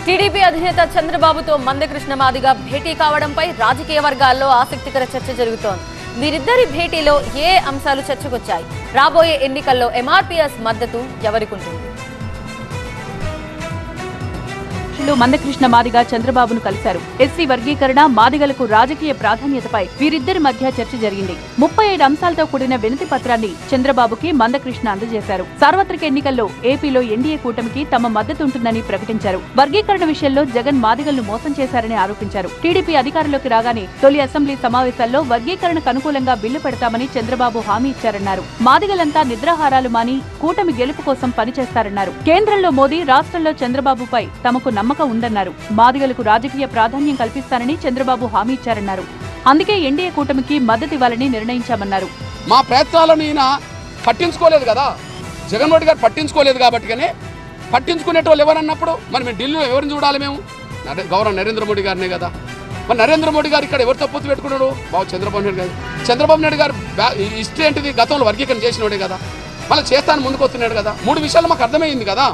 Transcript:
TDP అధినేత చంద్రబాబుతో మందకృష్ణ మాదిగ భేటీ కావడంపై రాజకీయ వర్గాల్లో ఆసక్తికర చర్చ జరుగుతోంది. వీరిద్దరి భేటీలో ఏ అంశాలు చర్చకొచ్చాయి? రాబోయే ఎన్నికల్లో ఎంఆర్పీఎస్ మద్దతు ఎవరికుంటుంది? మందకృష్ణ మాదిగ చంద్రబాబును కలిశారు. ఎస్సీ వర్గీకరణ, మాదిగలకు రాజకీయ ప్రాధాన్యతపై వీరిద్దరి మధ్య చర్చ జరిగింది. 35 అంశాలతో కూడిన వినతి పత్రాన్ని చంద్రబాబుకి మందకృష్ణ అందజేశారు. సార్వత్రిక ఎన్నికల్లో ఏపీలో ఎన్డీఏ కూటమికి తమ మద్దతుంటుందని ప్రకటించారు. వర్గీకరణ విషయంలో జగన్ మాదిగలను మోసం చేశారని ఆరోపించారు. టీడీపీ అధికారంలోకి రాగానే తొలి అసెంబ్లీ సమావేశాల్లో వర్గీకరణకు అనుకూలంగా బిల్లు పెడతామని చంద్రబాబు హామీ ఇచ్చారన్నారు. మాదిగలంతా నిద్రాహారాలు మాని కూటమి గెలుపు కోసం పనిచేస్తారన్నారు. కేంద్రంలో మోదీ, రాష్ట్రంలో చంద్రబాబుపై తమకు నమ్మకం ఉందన్నారు. మాదిగలకు రాజకీయ ప్రాధాన్యం కల్పిస్తానని చంద్రబాబు హామీ ఇచ్చారన్నారు. అందుకే ఎన్డీఏ కూటమికి మద్దతు ఇవ్వాలని నిర్ణయించామన్నారు. మా ప్రయత్నాలను ఈయన పట్టించుకోలేదు కదా, జగన్మోహన్ రెడ్డి గారు పట్టించుకోలేదు కాబట్టిగానే పట్టించుకునేటోళ్ళు ఎవరన్నప్పుడు మరి మేము ఢిల్లీలో ఎవరిని చూడాలి? మేము గౌరవ నరేంద్ర మోడీ గారినే కదా. మరి నరేంద్ర మోడీ గారు ఇక్కడ ఎవరితో పొత్తు పెట్టుకున్నాడు? బాబు చంద్రబాబు నాయుడు గారు. చంద్రబాబు నాయుడు గారు హిస్టరీ ఏంటిది? గతంలో వర్గీకరణ చేసినోడే కదా, మళ్ళీ చేస్తాను ముందుకు వస్తున్నాడు కదా. 3 విషయాలు మాకు అర్థమైంది కదా.